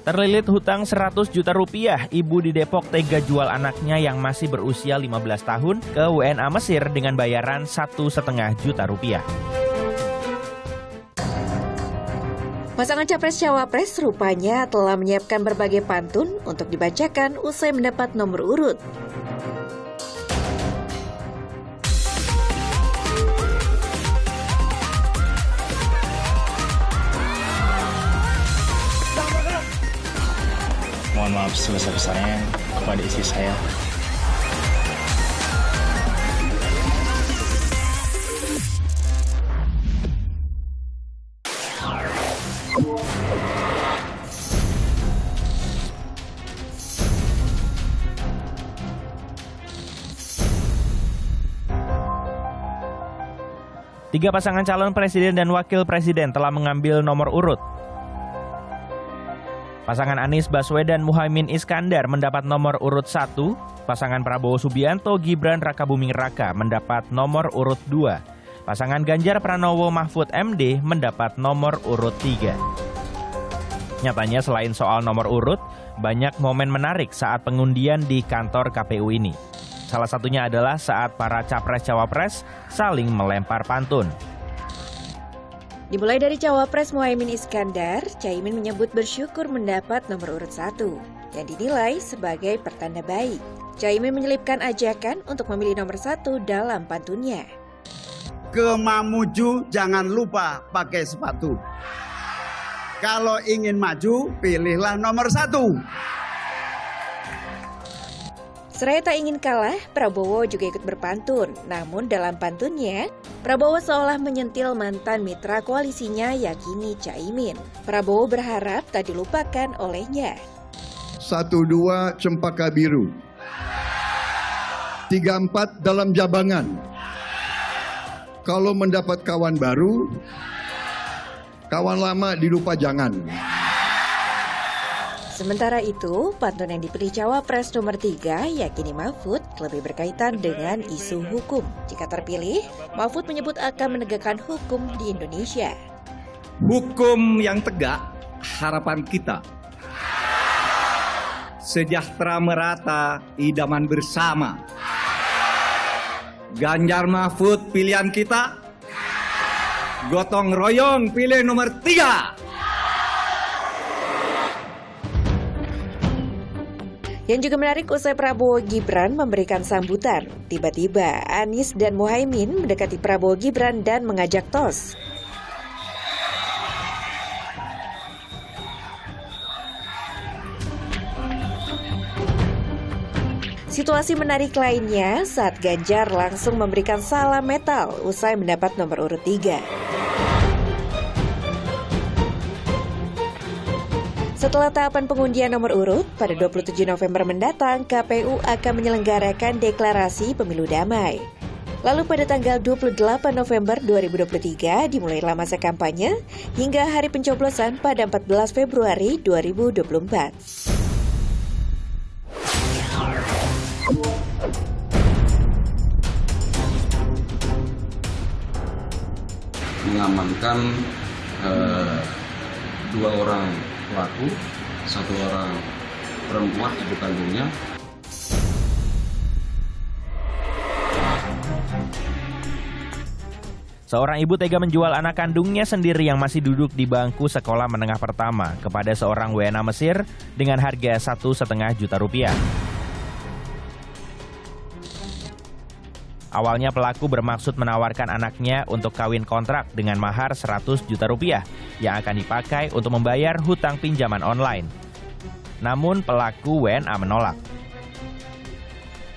Terlilit hutang 100 juta rupiah, ibu di Depok tega jual anaknya yang masih berusia 15 tahun ke WNA Mesir dengan bayaran 1,5 juta rupiah. Pasangan Capres-Cawapres rupanya telah menyiapkan berbagai pantun untuk dibacakan usai mendapat nomor urut. Mohon maaf sebesar-besarnya kepada istri saya. Tiga pasangan calon presiden dan wakil presiden telah mengambil nomor urut. Pasangan Anies Baswedan Muhaimin Iskandar mendapat nomor urut 1, pasangan Prabowo Subianto Gibran Rakabuming Raka mendapat nomor urut 2, pasangan Ganjar Pranowo Mahfud MD mendapat nomor urut 3. Nyatanya selain soal nomor urut, banyak momen menarik saat pengundian di kantor KPU ini. Salah satunya adalah saat para capres-cawapres saling melempar pantun. Dimulai dari Cawapres Muhaimin Iskandar, Caimin menyebut bersyukur mendapat nomor urut 1 yang dinilai sebagai pertanda baik. Caimin menyelipkan ajakan untuk memilih nomor 1 dalam pantunnya. Ke Mamuju jangan lupa pakai sepatu. Kalau ingin maju, pilihlah nomor 1. Seraya tak ingin kalah, Prabowo juga ikut berpantun. Namun dalam pantunnya, Prabowo seolah menyentil mantan mitra koalisinya yakini Caimin. Prabowo berharap tak dilupakan olehnya. 1-2 Cempaka Biru, 3-4 dalam Jabangan. Kalau mendapat kawan baru, kawan lama dilupa jangan. Sementara itu, pantun yang dipilih Cawapres nomor 3 yakini Mahfud lebih berkaitan dengan isu hukum. Jika terpilih, Mahfud menyebut akan menegakkan hukum di Indonesia. Hukum yang tegak, harapan kita. Sejahtera merata, idaman bersama. Ganjar Mahfud pilihan kita. Gotong royong pilih nomor 3. Yang juga menarik usai Prabowo Gibran memberikan sambutan. Tiba-tiba Anies dan Muhaimin mendekati Prabowo Gibran dan mengajak tos. Situasi menarik lainnya saat Ganjar langsung memberikan salam metal usai mendapat nomor urut 3. Setelah tahapan pengundian nomor urut, pada 27 November mendatang, KPU akan menyelenggarakan deklarasi pemilu damai. Lalu pada tanggal 28 November 2023 dimulailah masa kampanye hingga hari pencoblosan pada 14 Februari 2024. Mengamankan 2 orang pelaku, 1 orang perempuan ibu kandungnya. Seorang ibu tega menjual anak kandungnya sendiri yang masih duduk di bangku sekolah menengah pertama kepada seorang WNA Mesir dengan harga 1,5 juta rupiah. Awalnya pelaku bermaksud menawarkan anaknya untuk kawin kontrak dengan mahar 100 juta rupiah yang akan dipakai untuk membayar hutang pinjaman online. Namun pelaku WNA menolak.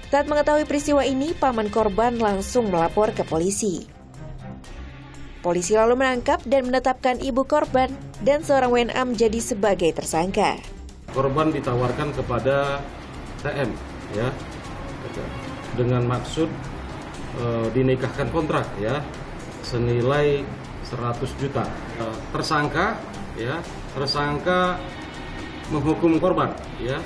Saat mengetahui peristiwa ini, paman korban langsung melapor ke polisi. Polisi lalu menangkap dan menetapkan ibu korban dan seorang WNA menjadi sebagai tersangka. Korban ditawarkan kepada TM ya, dengan maksud dinikahkan kontrak ya senilai 100 juta. Tersangka menghukum korban ya,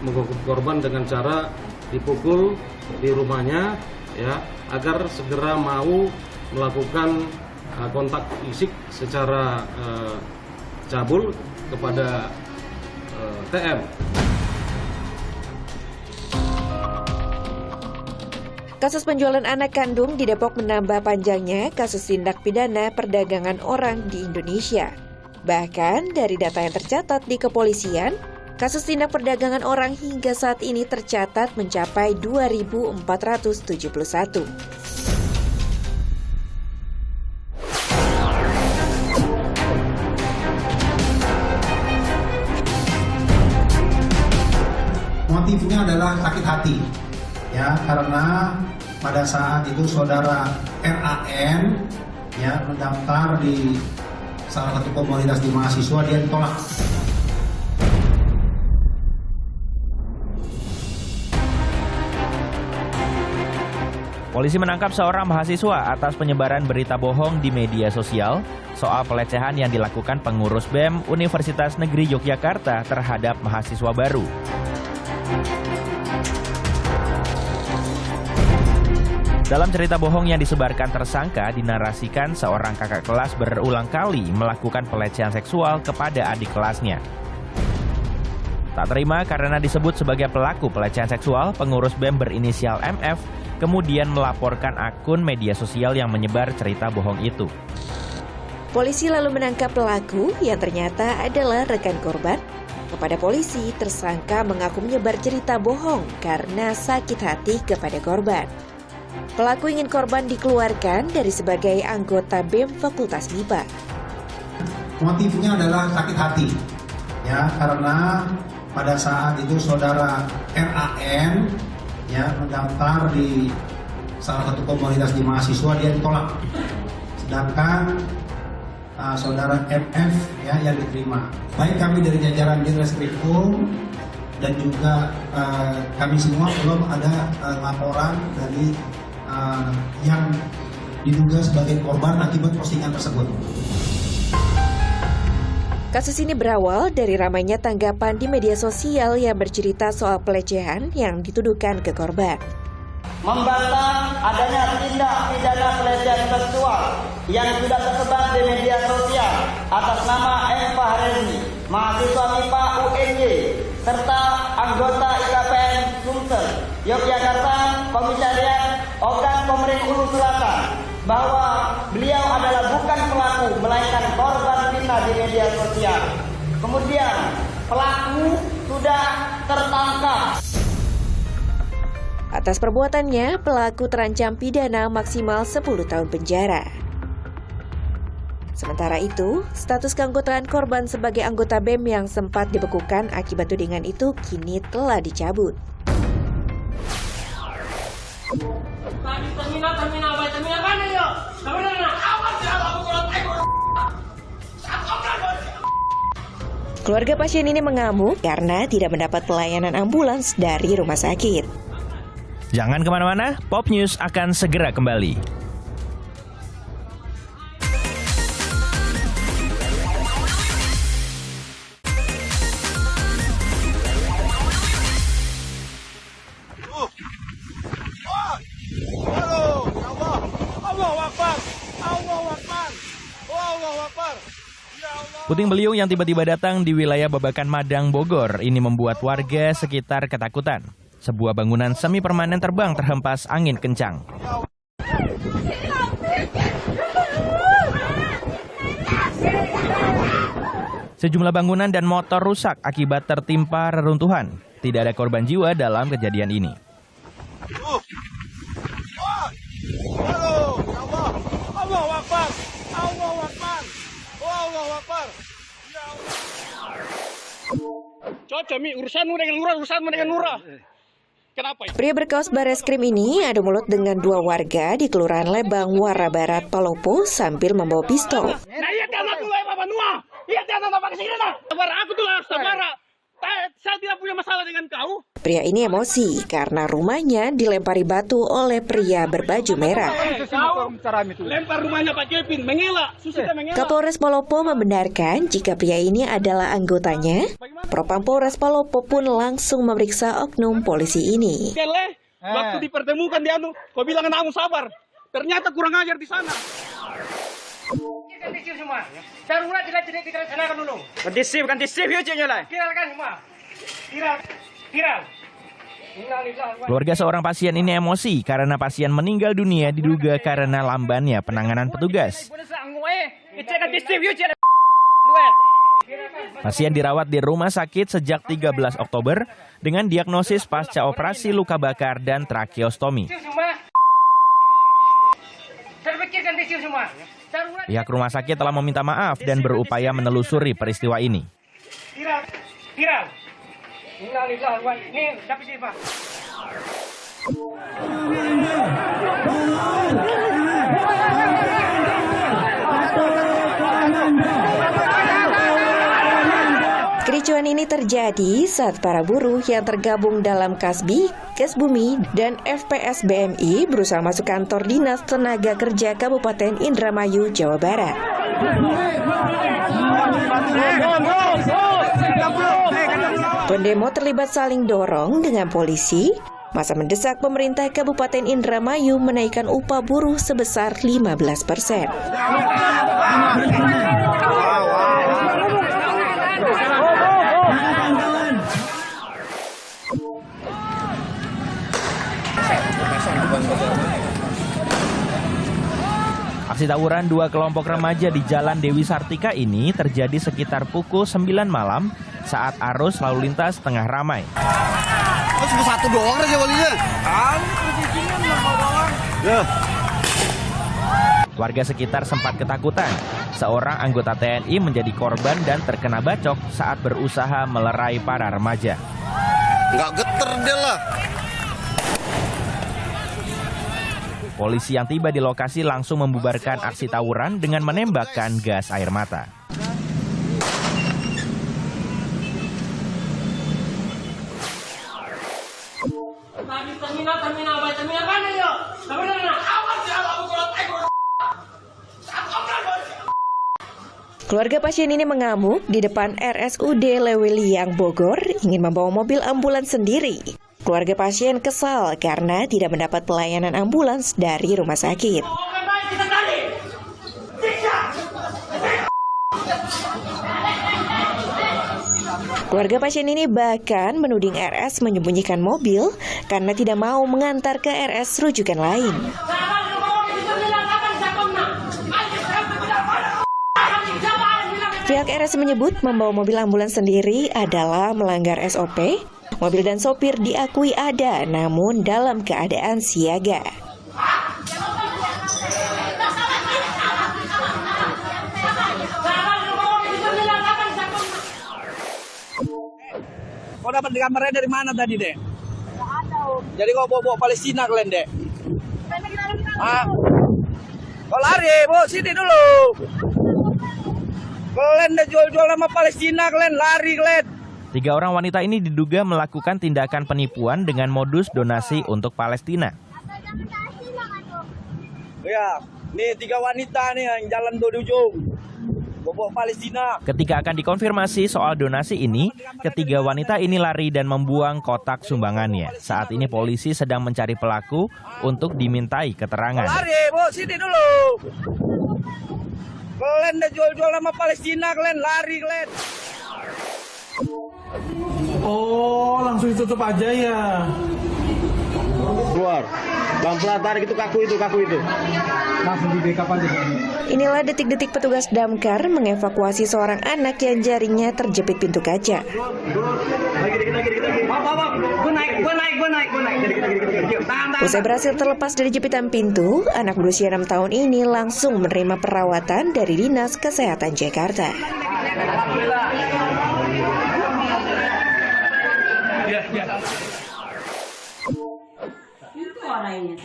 menghukum korban dengan cara dipukul di rumahnya ya agar segera mau melakukan kontak fisik secara cabul kepada TM. Kasus penjualan anak kandung di Depok menambah panjangnya kasus tindak pidana perdagangan orang di Indonesia. Bahkan dari data yang tercatat di kepolisian, kasus tindak perdagangan orang hingga saat ini tercatat mencapai 2.471. Motifnya adalah sakit hati, ya, karena pada saat itu saudara RAN ya mendaftar di salah satu komunitas di mahasiswa, dia ditolak. Polisi menangkap seorang mahasiswa atas penyebaran berita bohong di media sosial soal pelecehan yang dilakukan pengurus BEM Universitas Negeri Yogyakarta terhadap mahasiswa baru. Dalam cerita bohong yang disebarkan tersangka, dinarasikan seorang kakak kelas berulang kali melakukan pelecehan seksual kepada adik kelasnya. Tak terima karena disebut sebagai pelaku pelecehan seksual, pengurus BEM berinisial MF kemudian melaporkan akun media sosial yang menyebar cerita bohong itu. Polisi lalu menangkap pelaku yang ternyata adalah rekan korban. Kepada polisi, tersangka mengaku menyebar cerita bohong karena sakit hati kepada korban. Pelaku ingin korban dikeluarkan dari sebagai anggota BEM Fakultas MIPA. Motifnya adalah sakit hati, ya, karena pada saat itu saudara RAN ya mendaftar di salah satu komunitas di mahasiswa, dia ditolak. Sedangkan saudara MF ya yang diterima. Baik kami dari jajaran Ditreskrimum dan juga kami semua belum ada laporan dari yang diduga sebagai korban akibat postingan tersebut. Kasus ini berawal dari ramainya tanggapan di media sosial yang bercerita soal pelecehan yang dituduhkan ke korban. Membantah adanya tindak pidana pelecehan seksual yang sudah tersebar di media sosial atas nama M. Fahrezi, mahasiswa MIPA UNY, serta anggota IKPN Sumsel, Yogyakarta, Komisariat Ogan Komering Ulu Selatan, bahwa beliau adalah bukan pelaku, melainkan korban fitnah di media sosial. Kemudian pelaku sudah tertangkap. Atas perbuatannya, pelaku terancam pidana maksimal 10 tahun penjara. Sementara itu, status keanggotaan korban sebagai anggota BEM yang sempat dibekukan akibat tudingan itu kini telah dicabut. Keluarga pasien ini mengamuk karena tidak mendapat pelayanan ambulans dari rumah sakit. Jangan kemana-mana, Pop News akan segera kembali. Puting beliung yang tiba-tiba datang di wilayah Babakan Madang, Bogor ini membuat warga sekitar ketakutan. Sebuah bangunan semi permanen terbang terhempas angin kencang. Sejumlah bangunan dan motor rusak akibat tertimpa reruntuhan. Tidak ada korban jiwa dalam kejadian ini. Cocok, urusanmu dengan lurah. Kenapa? Pria berkaos Bareskrim ini adu mulut dengan dua warga di Kelurahan Lebang, Muara Barat, Palopo sambil membawa pistol. Nah, iya kan aku apa nuah? Iya kan apa kesini nah? Sabar aku tuh sabar. Saya tidak punya masalah dengan kau. Pria ini emosi karena rumahnya dilempari batu oleh pria berbaju merah. Lempar rumahnya Pak Kevin, mengelak. Kapolres Palopo membenarkan jika pria ini adalah anggotanya. Propam Polres Palopo pun langsung memeriksa oknum polisi ini. Waktu dipertemukan di kau bilang anakmu sabar. Ternyata kurang ajar di sana. semua. Darurat dilaksanakan dulu. Ganti shift yuk ceknya lah. Viralkan semua. Viral. Keluarga seorang pasien ini emosi karena pasien meninggal dunia diduga karena lambannya penanganan petugas. Pasien dirawat di rumah sakit sejak 13 Oktober dengan diagnosis pasca operasi luka bakar dan tracheostomi. Pihak rumah sakit telah meminta maaf dan berupaya menelusuri peristiwa ini. Viral. Ini dapat sih, Pak. Kericuan ini terjadi saat para buruh yang tergabung dalam Kasbi, Kesbumi, dan FPS BMI berusaha masuk kantor Dinas Tenaga Kerja Kabupaten Indramayu, Jawa Barat. Pendemo terlibat saling dorong dengan polisi. Masa mendesak pemerintah Kabupaten Indramayu menaikkan upah buruh sebesar 15%. Aksi tawuran dua kelompok remaja di Jalan Dewi Sartika ini terjadi sekitar pukul 9 malam saat arus lalu lintas tengah ramai. Oh, cuma satu doang aja walinya. Warga sekitar sempat ketakutan. Seorang anggota TNI menjadi korban dan terkena bacok saat berusaha melerai para remaja. Nggak geter dia lah. Polisi yang tiba di lokasi langsung membubarkan aksi tawuran dengan menembakkan gas air mata. Keluarga pasien ini mengamuk di depan RSUD Lewiliang Bogor ingin membawa mobil ambulans sendiri. Keluarga pasien kesal karena tidak mendapat pelayanan ambulans dari rumah sakit. Keluarga pasien ini bahkan menuding RS menyembunyikan mobil karena tidak mau mengantar ke RS rujukan lain. Pihak RS menyebut membawa mobil ambulans sendiri adalah melanggar SOP. Mobil dan sopir diakui ada, namun dalam keadaan siaga. Kau dapat gambarnya dari mana tadi, Dek? Jadi kau bawa Palestina kalian, Dek? Kau lari, Bu, sini dulu. Kalian udah jual-jual nama Palestina, kalian lari, kalian. 3 orang wanita ini diduga melakukan tindakan penipuan dengan modus donasi untuk Palestina. Ya, nih 3 wanita nih yang jalan di ujung. Bawa Palestina. Ketika akan dikonfirmasi soal donasi ini, ketiga wanita ini lari dan membuang kotak sumbangannya. Saat ini polisi sedang mencari pelaku untuk dimintai keterangan. Lari, Bu, sini dulu. Kalian udah jual-jual nama Palestina, kalian lari, kalian. Oh, langsung ditutup aja ya. Keluar. Pelan-pelan tarik itu kaku itu. Langsung di backup aja. Inilah detik-detik petugas damkar mengevakuasi seorang anak yang jaringnya terjepit pintu kaca. Usai berhasil terlepas dari jepitan pintu, anak berusia 6 tahun ini langsung menerima perawatan dari Dinas Kesehatan Jakarta. Itu orangnya.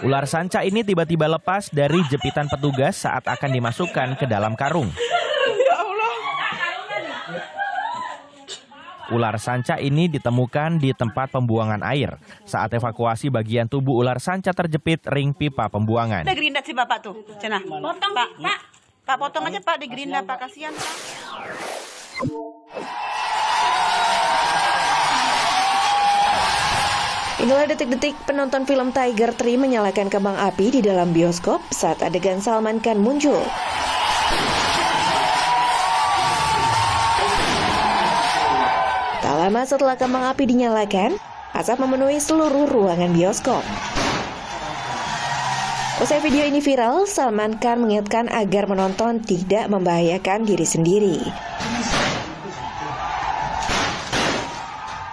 Ular sanca ini tiba-tiba lepas dari jepitan petugas saat akan dimasukkan ke dalam karung. Ular sanca ini ditemukan di tempat pembuangan air. Saat evakuasi, bagian tubuh ular sanca terjepit ring pipa pembuangan. Ada gerinda si Bapak tuh. Cenah. Potong, Pak. Pak, potong aja, Pak, di gerinda, Pak. Kasihan, Pak. Inilah detik-detik penonton film Tiger Tree menyalakan kembang api di dalam bioskop saat adegan Salman Khan muncul. Tak lama setelah kembang api dinyalakan, asap memenuhi seluruh ruangan bioskop. Usai video ini viral, Salman Khan mengingatkan agar menonton tidak membahayakan diri sendiri.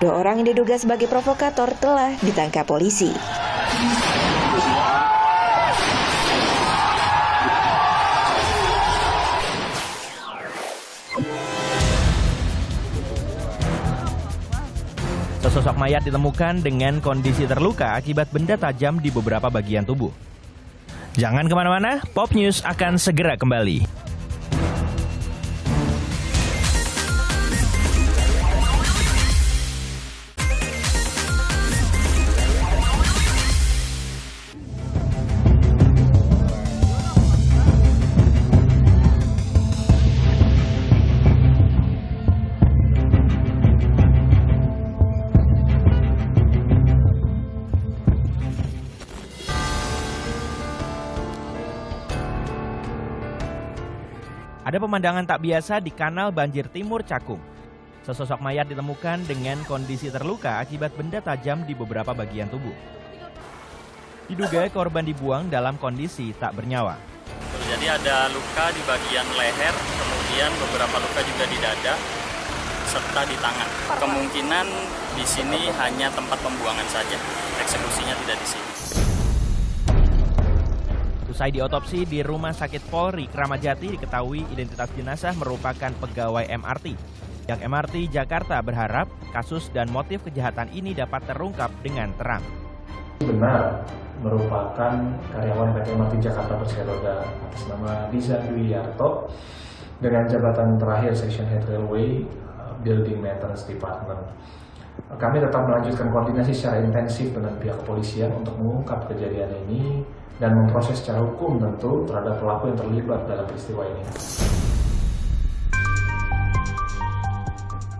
2 orang yang diduga sebagai provokator telah ditangkap polisi. Sesosok mayat ditemukan dengan kondisi terluka akibat benda tajam di beberapa bagian tubuh. Jangan kemana-mana, Pop News akan segera kembali. Ada pemandangan tak biasa di Kanal Banjir Timur Cakung. Sesosok mayat ditemukan dengan kondisi terluka akibat benda tajam di beberapa bagian tubuh. Diduga korban dibuang dalam kondisi tak bernyawa. Jadi ada luka di bagian leher, kemudian beberapa luka juga di dada, serta di tangan. Kemungkinan di sini hanya tempat pembuangan saja, eksekusinya tidak di sini. Usai diotopsi di Rumah Sakit Polri Kramat Jati, diketahui identitas jenazah merupakan pegawai MRT. Pihak MRT Jakarta berharap kasus dan motif kejahatan ini dapat terungkap dengan terang. Benar merupakan karyawan PT MRT Jakarta Bersih Roda atas nama Diza Dwi Yarto dengan jabatan terakhir Section Head Railway Building Maintenance Department. Kami tetap melanjutkan koordinasi secara intensif dengan pihak kepolisian untuk mengungkap kejadian ini dan memproses secara hukum tentu terhadap pelaku yang terlibat dalam peristiwa ini.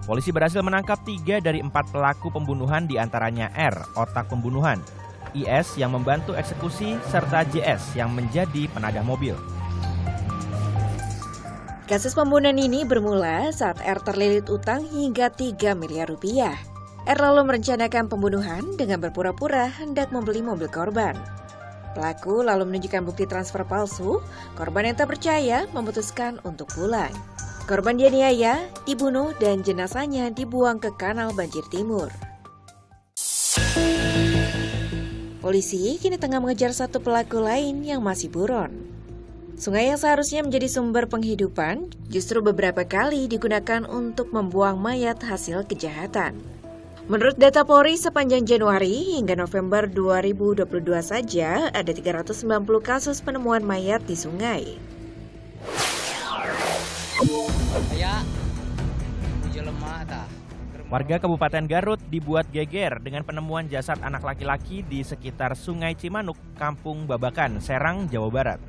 Polisi berhasil menangkap 3 dari 4 pelaku pembunuhan, diantaranya R, otak pembunuhan, IS yang membantu eksekusi, serta JS yang menjadi penadah mobil. Kasus pembunuhan ini bermula saat R terlilit utang hingga 3 miliar rupiah. R lalu merencanakan pembunuhan dengan berpura-pura hendak membeli mobil korban. Pelaku lalu menunjukkan bukti transfer palsu. Korban yang tak percaya memutuskan untuk pulang. Korban dianiaya, dibunuh, dan jenazahnya dibuang ke Kanal Banjir Timur. Polisi kini tengah mengejar satu pelaku lain yang masih buron. Sungai yang seharusnya menjadi sumber penghidupan justru beberapa kali digunakan untuk membuang mayat hasil kejahatan. Menurut data Polri, sepanjang Januari hingga November 2022 saja ada 390 kasus penemuan mayat di sungai. Warga Kabupaten Garut dibuat geger dengan penemuan jasad anak laki-laki di sekitar Sungai Cimanuk, Kampung Babakan, Serang, Jawa Barat.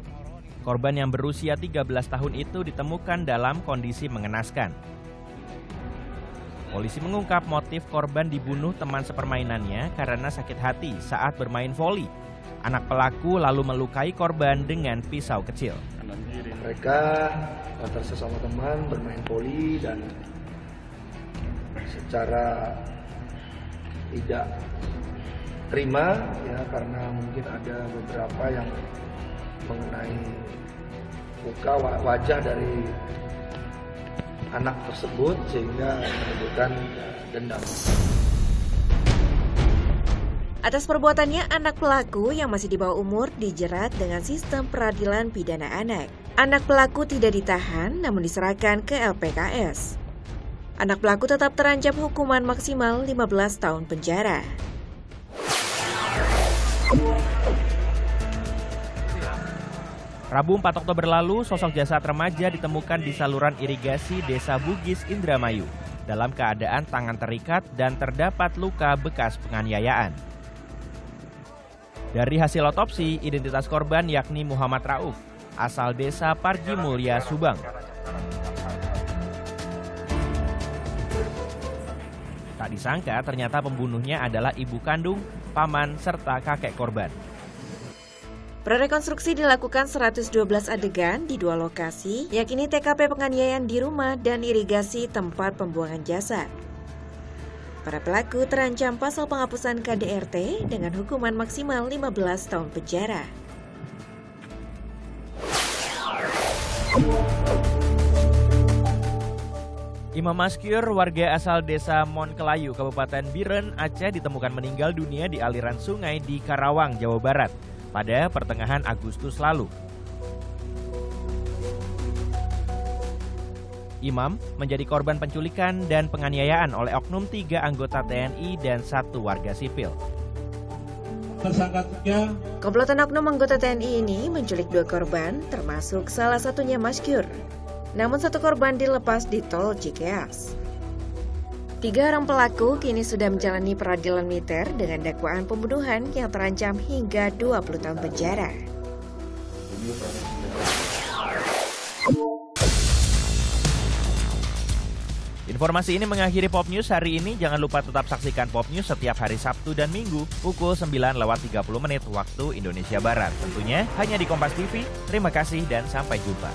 Korban yang berusia 13 tahun itu ditemukan dalam kondisi mengenaskan. Polisi mengungkap motif korban dibunuh teman sepermainannya karena sakit hati saat bermain voli. Anak pelaku lalu melukai korban dengan pisau kecil. Mereka antar sesama teman bermain voli dan secara tidak terima ya karena mungkin ada beberapa yang mengenai luka wajah dari anak tersebut sehingga menimbulkan dendam. Atas perbuatannya, anak pelaku yang masih di bawah umur dijerat dengan sistem peradilan pidana anak. Anak pelaku tidak ditahan namun diserahkan ke LPKS. Anak pelaku tetap terancam hukuman maksimal 15 tahun penjara. Rabu 4 Oktober lalu, sosok jasad remaja ditemukan di saluran irigasi Desa Bugis, Indramayu, dalam keadaan tangan terikat dan terdapat luka bekas penganiayaan. Dari hasil otopsi, identitas korban yakni Muhammad Rauf, asal Desa Pargi Mulya, Subang. Tak disangka ternyata pembunuhnya adalah ibu kandung, paman, serta kakek korban. Prarekonstruksi dilakukan 112 adegan di 2 lokasi, yakni TKP penganiayaan di rumah dan irigasi tempat pembuangan jasad. Para pelaku terancam pasal penghapusan KDRT dengan hukuman maksimal 15 tahun penjara. Imam Maskyur, warga asal desa Monkelayu, Kabupaten Biren, Aceh ditemukan meninggal dunia di aliran sungai di Karawang, Jawa Barat pada pertengahan Agustus lalu. Imam menjadi korban penculikan dan penganiayaan oleh oknum 3 anggota TNI dan 1 warga sipil. Komplotan oknum anggota TNI ini menculik 2 korban, termasuk salah satunya Maskyur. Namun 1 korban dilepas di tol Cikeas. 3 orang pelaku kini sudah menjalani peradilan militer dengan dakwaan pembunuhan yang terancam hingga 20 tahun penjara. Informasi ini mengakhiri Pop News hari ini. Jangan lupa tetap saksikan Pop News setiap hari Sabtu dan Minggu pukul 9:30 waktu Indonesia Barat. Tentunya hanya di Kompas TV. Terima kasih dan sampai jumpa.